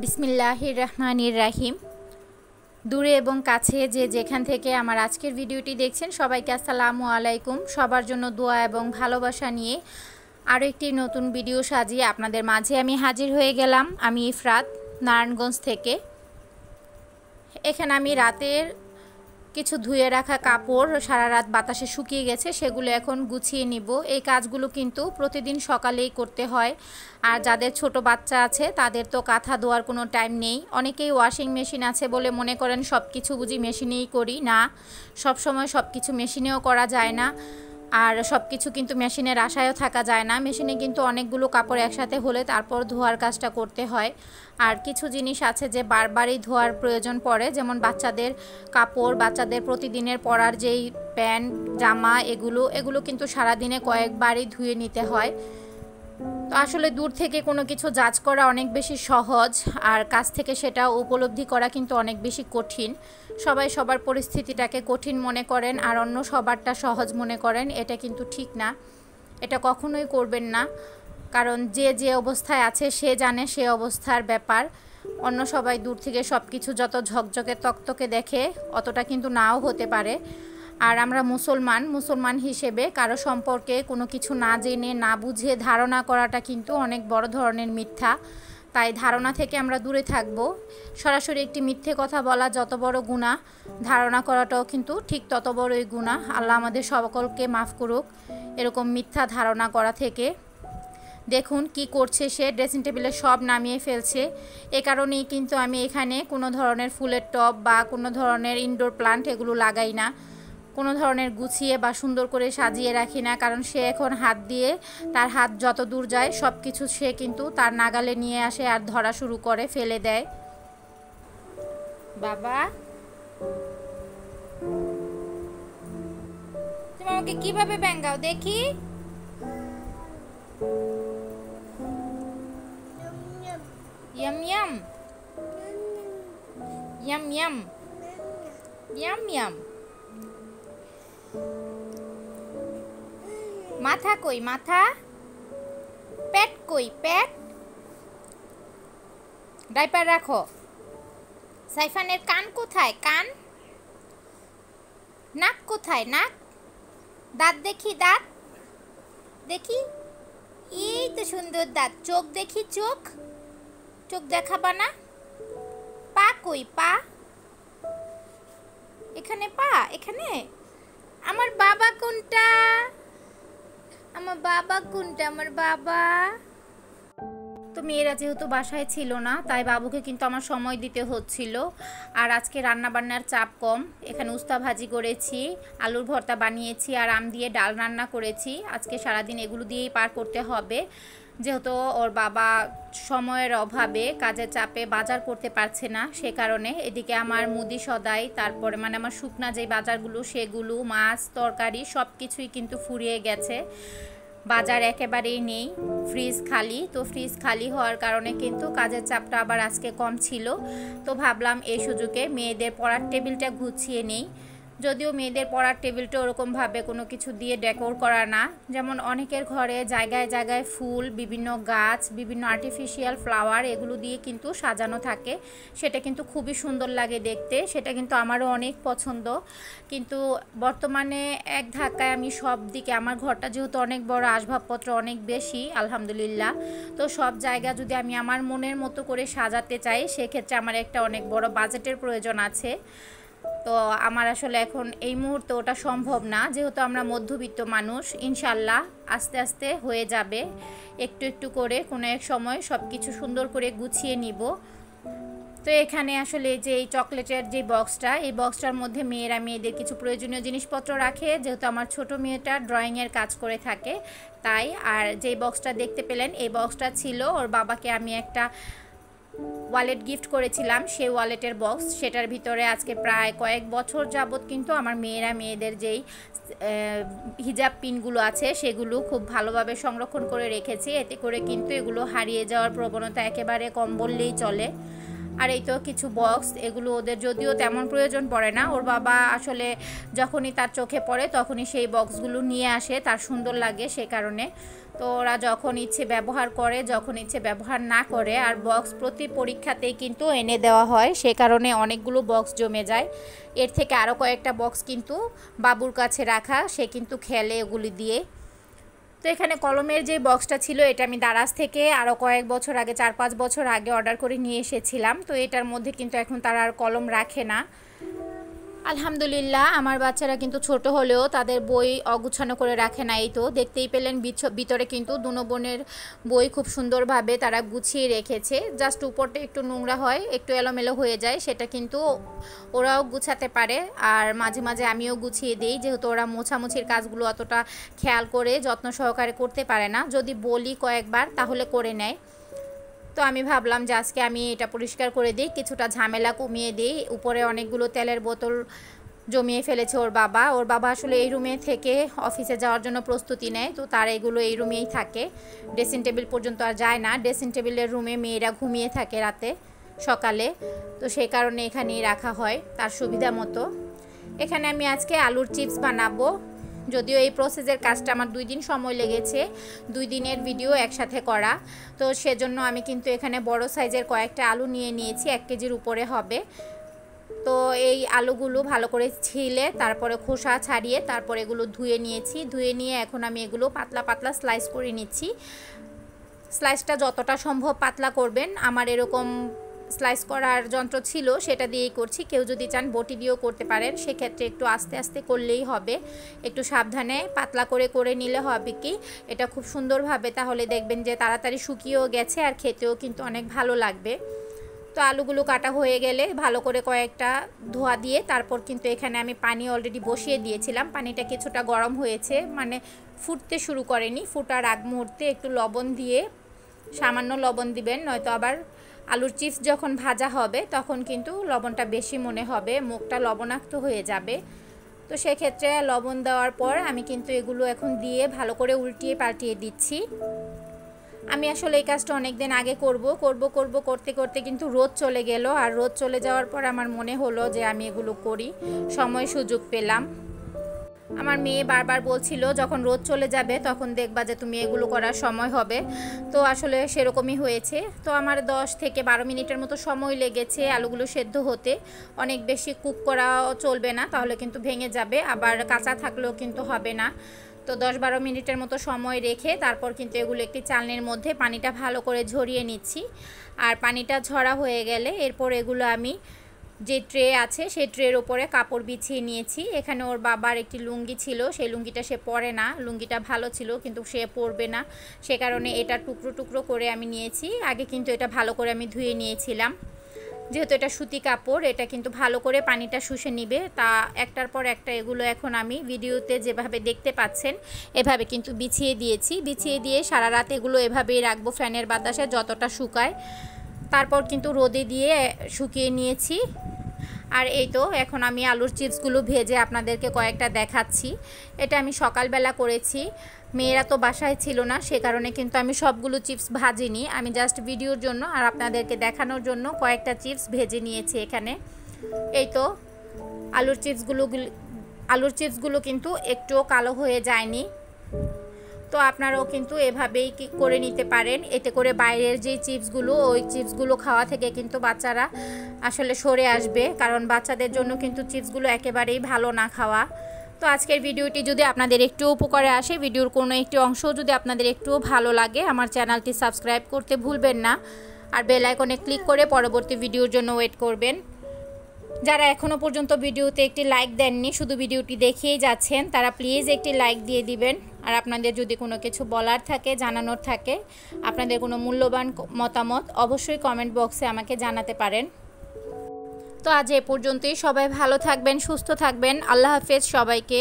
বিসমিল্লাহির রহমানির রাহিম। দূরে এবং কাছে যে যেখান থেকে আমার আজকের ভিডিওটি দেখছেন সবাইকে আসসালামু আলাইকুম। সবার জন্য দোয়া এবং ভালোবাসা নিয়ে আরও একটি নতুন ভিডিও সাজিয়ে আপনাদের মাঝে আমি হাজির হয়ে গেলাম। আমি ইফরাত, নারায়ণগঞ্জ থেকে। এখানে আমি রাতের কিছু ধুয়ে রাখা কাপড় সারা রাত বাতাসে শুকিয়ে গেছে, সেগুলো এখন গুছিয়ে নিব। এই কাজগুলো কিন্তু প্রতিদিন সকালেই করতে হয়। আর যাদের ছোট বাচ্চা আছে তাদের তো কাঁথা ধোয়ার কোনো টাইম নেই। অনেকেই ওয়াশিং মেশিন আছে বলে মনে করেন সব কিছু বুঝি মেশিনেই করি, না, সব সময় সব কিছু মেশিনেও করা যায় না। আর সব কিছু কিন্তু মেশিনের আশায়ও থাকা যায় না। মেশিনে কিন্তু অনেকগুলো কাপড় একসাথে হলে তারপর ধোয়ার কাজটা করতে হয়। আর কিছু জিনিস আছে যে বারবারই ধোয়ার প্রয়োজন পড়ে, যেমন বাচ্চাদের কাপড়, বাচ্চাদের প্রতিদিনের পরার যেই প্যান্ট, জামা, এগুলো কিন্তু সারাদিনে কয়েকবারই ধুয়ে নিতে হয়। তো আসলে দূর থেকে কোনো কিছু জাজ করা অনেক বেশি সহজ, আর কাছ থেকে সেটা উপলব্ধি করা কিন্তু অনেক বেশি কঠিন। সবাই সবার পরিস্থিতিটাকে কঠিন মনে করেন আর অন্য সবারটা সহজ মনে করেন, এটা কিন্তু ঠিক না। এটা কখনোই করবেন না, কারণ যে যে অবস্থায় আছে সে জানে সে অবস্থার ব্যাপার। অন্য সবাই দূর থেকে সব কিছু যত ঝকঝকে তকতকে দেখে অতটা কিন্তু নাও হতে পারে। আর আমরা মুসলমান হিসেবে কারো সম্পর্কে কোনো কিছু না জেনে না বুঝে ধারণা করাটা কিন্তু অনেক বড় ধরনের মিথ্যা। তাই ধারণা থেকে আমরা দূরে থাকব। সরাসরি একটি মিথ্যে কথা বলা যত বড় গুনাহ, ধারণা করাটাও কিন্তু ঠিক তত বড়ই গুনাহ। আল্লাহ আমাদের সকলকে মাফ করুক এরকম মিথ্যা ধারণা করা থেকে। দেখুন কি করছে সে, ড্রেসিং টেবিলে সব নামিয়ে ফেলছে। এ কারণেই কিন্তু আমি এখানে কোনো ধরনের ফুলের টব বা কোনো ধরনের ইনডোর প্লান্ট এগুলো লাগাই না, কোনো ধরনের গুছিয়ে বা সুন্দর করে সাজিয়ে রাখি না। কারণ সে এখন হাত দিয়ে, তার হাত যত দূর যায় সব কিছু সে কিন্তু তার নাগালে নিয়ে আসে আর ধরা শুরু করে, ফেলে দেয়। বাবা, তুমি আমাকে কিভাবে ব্যাঙ্গাও দেখি? Yam yam yam yam yam yam. মাথা কই মাথা? পেট কই পেট? ডাইপার রাখো। সাইফানের কান কোথায় কান? নাক কোথায় নাক? দাঁত দেখি দাঁত দেখি। এই তো সুন্দর দাঁত। চোখ দেখি চোখ, চোখ দেখাবা না? পা কই পা? এখানে পা, এখানে। আমার বাবা কোনটা? আমার বাবা কোনটা? আমার বাবা। তো মেয়েরা যেহেতু বাসায় ছিল না তাই বাবুকে কিন্তু আমার সময় দিতে হচ্ছিল। আর আজকে রান্নাবান্নার চাপ কম। এখানে উস্তা ভাজি করেছি, আলুর ভর্তা বানিয়েছি আর আম দিয়ে ডাল রান্না করেছি। আজকে সারাদিন এগুলো দিয়েই পার করতে হবে, যেহেতু ওর বাবা সময়ের অভাবে কাজের চাপে বাজার করতে পারছে না। সে কারণে এদিকে আমার মুদি সদাই, তারপরে মানে আমার শুকনা যে বাজারগুলো সেগুলো, মাছ তরকারি সব কিছুই কিন্তু ফুরিয়ে গেছে। বাজার একেবারেই নেই, ফ্রিজ খালি। তো ফ্রিজ খালি হওয়ার কারণে কিন্তু কাজের চাপটা আবার আজকে কম ছিল। তো ভাবলাম এই সুযোগে মেয়েদের পড়ার টেবিলটা গুছিয়ে নেই। যদিও মেয়েদের পড়ার টেবিলটা ওরকমভাবে কোনো কিছু দিয়ে ডেকোর করা না, যেমন অনেকের ঘরে জায়গায় জায়গায় ফুল, বিভিন্ন গাছ, বিভিন্ন আর্টিফিশিয়াল ফ্লাওয়ার এগুলো দিয়ে কিন্তু সাজানো থাকে। সেটা কিন্তু খুবই সুন্দর লাগে দেখতে, সেটা কিন্তু আমারও অনেক পছন্দ। কিন্তু বর্তমানে এক ধাক্কায় আমি সব দিকে, আমার ঘরটা যেহেতু অনেক বড়, আসবাবপত্র অনেক বেশি আলহামদুলিল্লাহ, তো সব জায়গা যদি আমি আমার মনের মতো করে সাজাতে চাই সেক্ষেত্রে আমার একটা অনেক বড় বাজেটের প্রয়োজন আছে। তো আমার আসলে এখন এই মুহূর্তে ওটা সম্ভব না, যেহেতু আমরা মধ্যবিত্ত মানুষ। ইনশাল্লাহ আস্তে আস্তে হয়ে যাবে, একটু একটু করে কোনো এক সময় সব কিছু সুন্দর করে গুছিয়ে নিব। তো এখানে আসলে যে এই চকলেটের যে বক্সটা, এই বক্সটার মধ্যে মেয়েদের কিছু প্রয়োজনীয় জিনিসপত্র রাখে, যেহেতু আমার ছোট মেয়েটা ড্রয়িংয়ের কাজ করে থাকে তাই। আর যেই বক্সটা দেখতে পেলেন এই বক্সটা ছিল ওর বাবাকে আমি একটা ওয়ালেট গিফট করেছিলাম, সেই ওয়ালেটের বক্স। সেটার ভিতরে আজকে প্রায় কয়েক বছর যাবত কিন্তু আমার মেয়েদের যেই হিজাব পিনগুলো আছে সেগুলো খুব ভালোভাবে সংরক্ষণ করে রেখেছি। এতে করে কিন্তু এগুলো হারিয়ে যাওয়ার প্রবণতা একেবারে কম বললেই চলে। আর এই তো কিছু বক্স, এগুলো ওদের যদিও তেমন প্রয়োজন পড়ে না, ওর বাবা আসলে যখনই তার চোখে পড়ে তখনই সেই বক্সগুলো নিয়ে আসে, তার সুন্দর লাগে সে কারণে। তো ওরা যখন ইচ্ছে ব্যবহার করে, যখন ইচ্ছে ব্যবহার না করে। আর বক্স প্রতি পরীক্ষাতেই কিন্তু এনে দেওয়া হয়, সে কারণে অনেকগুলো বক্স জমে যায়। এর থেকে আরও কয়েকটা বক্স কিন্তু বাবুর কাছে রাখা, সে কিন্তু খেলে এগুলি দিয়ে। তো এখানে কলমের যে বক্সটা ছিল এটা আমি দারাজ থেকে আরও কয়েক বছর আগে, 4-5 বছর আগে অর্ডার করে নিয়ে এসেছিলাম। তো এটার মধ্যে কিন্তু এখন তারা আর কলম রাখে না। আলহামদুলিল্লাহ, আমার বাচ্চারা কিন্তু ছোট হলেও তাদের বই অগুছানো করে রাখে না। এই তো দেখতেই পেলেন ভিতরে কিন্তু দুনো বোনের বই খুব সুন্দরভাবে তারা গুছিয়ে রেখেছে। জাস্ট উপরটা একটু নোংরা হয়, একটু এলোমেলো হয়ে যায়, সেটা কিন্তু ওরাও গুছাতে পারে। আর মাঝে মাঝে আমিও গুছিয়ে দিই, যেহেতু ওরা মোছামুছির কাজগুলো অতটা খেয়াল করে যত্ন সহকারে করতে পারে না। যদি বলি কয়েকবার তাহলে করে নেয়। তো আমি ভাবলাম যে আজকে আমি এটা পরিষ্কার করে দিই, কিছুটা ঝামেলা কমিয়ে দিই। উপরে অনেকগুলো তেলের বোতল জমিয়ে ফেলেছে ওর বাবা আসলে এই রুমে থেকে অফিসে যাওয়ার জন্য প্রস্তুতি নেয়। তো তার এগুলো এই রুমেই থাকে, ড্রেসিং টেবিল পর্যন্ত আর যায় না। ড্রেসিং টেবিলের রুমে মেয়েরা ঘুমিয়ে থাকে রাতে সকালে, তো সেই কারণে এখানেই রাখা হয় তার সুবিধা মতো। এখানে আমি আজকে আলুর চিপস বানাবো। যদিও এই প্রসেসের কাজটা আমার 2 দিন সময় লেগেছে, 2 দিনের ভিডিও একসাথে করা। তো সেজন্য আমি কিন্তু এখানে বড় সাইজের কয়েকটা আলু নিয়ে নিয়েছি, 1 কেজির উপরে হবে। তো এই আলুগুলো ভালো করে ছিলে তারপরে খোসা ছাড়িয়ে তারপরে এগুলো ধুয়ে নিয়েছি। ধুয়ে নিয়ে এখন আমি এগুলো পাতলা পাতলা স্লাইস করে নিচ্ছি। স্লাইসটা যতটা সম্ভব পাতলা করবেন। আমার এরকম স্লাইস করার যন্ত্র ছিল, সেটা দিয়েই করছি। কেউ যদি চান বটি দিয়েও করতে পারেন, সেক্ষেত্রে একটু আস্তে আস্তে করলেই হবে। একটু সাবধানে পাতলা করে নিলে হবে কি, এটা খুব সুন্দরভাবে তাহলে দেখবেন যে তাড়াতাড়ি শুকিয়েও গেছে আর খেতেও কিন্তু অনেক ভালো লাগবে। তো আলুগুলো কাটা হয়ে গেলে ভালো করে কয়েকটা ধোয়া দিয়ে তারপর কিন্তু এখানে আমি পানি অলরেডি বসিয়ে দিয়েছিলাম। পানিটা কিছুটা গরম হয়েছে, মানে ফুটতে শুরু করেনি। ফুটার আগ মুহূর্তে একটু লবণ দিয়ে, সামান্য লবণ দিবেন, নয়তো আবার আলুর চিপস যখন ভাজা হবে তখন কিন্তু লবণটা বেশি মনে হবে, মুখটা লবণাক্ত হয়ে যাবে। তো সেক্ষেত্রে লবণ দেওয়ার পর আমি কিন্তু এগুলো এখন দিয়ে ভালো করে উল্টিয়ে পাল্টিয়ে দিচ্ছি। আমি আসলে এই কাজটা অনেক দিন আগে করতে করতে কিন্তু রোদ চলে গেল। আর রোদ চলে যাওয়ার পর আমার মনে হলো যে আমি এগুলো করি, সময় সুযোগ পেলাম। আমার মেয়ে বারবার বলছিল যখন রোদ চলে যাবে তখন দেখবা যে তুমি এগুলো করার সময় হবে। তো আসলে সেরকমই হয়েছে। তো আমার 10 থেকে 12 মিনিটের মতো সময় লেগেছে আলুগুলো সেদ্ধ হতে। অনেক বেশি কুক করাও চলবে না, তাহলে কিন্তু ভেঙে যাবে, আবার কাঁচা থাকলেও কিন্তু হবে না। তো 10-12 মিনিটের মতো সময় রেখে তারপর কিন্তু এগুলো একটি চালনির মধ্যে পানিটা ভালো করে ঝরিয়ে নিচ্ছি। আর পানিটা ঝরা হয়ে গেলে এরপর এগুলো আমি যে ট্রে আছে সেই ট্রের ওপরে কাপড় বিছিয়ে নিয়েছি। এখানে ওর বাবার একটি লুঙ্গি ছিল, সেই লুঙ্গিটা সে পরে না। লুঙ্গিটা ভালো ছিল কিন্তু সে পরবে না, সে কারণে এটা টুকরো টুকরো করে আমি নিয়েছি। আগে কিন্তু এটা ভালো করে আমি ধুয়ে নিয়েছিলাম, যেহেতু এটা সুতি কাপড়, এটা কিন্তু ভালো করে পানিটা শুষে নিবে। তা একটার পর একটা এগুলো এখন আমি ভিডিওতে যেভাবে দেখতে পাচ্ছেন এভাবে কিন্তু বিছিয়ে দিয়েছি। বিছিয়ে দিয়ে সারা রাত এগুলো এভাবেই রাখবো ফ্যানের বাতাসে যতটা শুকায়। তারপর কিন্তু রোদে দিয়ে শুকিয়ে নিয়েছি। আর এই তো এখন আমি আলুর চিপসগুলো ভেজে আপনাদেরকে কয়েকটা দেখাচ্ছি। এটা আমি সকালবেলা করেছি, মেয়েরা তো বাসায় ছিল না, সে কারণে কিন্তু আমি সবগুলো চিপস ভাজিনি। আমি জাস্ট ভিডিওর জন্য আর আপনাদেরকে দেখানোর জন্য কয়েকটা চিপস ভেজে নিয়েছি এখানে। এই তো আলুর চিপসগুলো কিন্তু একটুও কালো হয়ে যায়নি। তো আপনারাও কিন্তু এভাবেই করে নিতে পারেন। এতে করে বাইরের যে চিপসগুলো, ওই চিপসগুলো খাওয়া থেকে কিন্তু বাচ্চারা আসলে সরে আসবে, কারণ বাচ্চাদের জন্য কিন্তু চিপসগুলো একেবারেই ভালো না খাওয়া। তো আজকের ভিডিওটি যদি আপনাদের একটু উপকারে আসে, ভিডিওর কোনো একটি অংশ যদি আপনাদের একটুও ভালো লাগে, আমার চ্যানেলটি সাবস্ক্রাইব করতে ভুলবেন না। আর বেল আইকনে ক্লিক করে পরবর্তী ভিডিওর জন্য ওয়েট করবেন। যারা এখনও পর্যন্ত ভিডিওতে একটি লাইক দেননি, শুধু ভিডিওটি দেখেই যাচ্ছেন, তারা প্লিজ একটি লাইক দিয়ে দিবেন। আর আপনাদের যদি কোনো কিছু বলার থাকে, জানানোর থাকে, আপনাদের কোনো মূল্যবান মতামত অবশ্যই কমেন্ট বক্সে আমাকে জানাতে পারেন। তো আজ এ পর্যন্তই। সবাই ভালো থাকবেন, সুস্থ থাকবেন। আল্লাহ হাফেজ সবাইকে।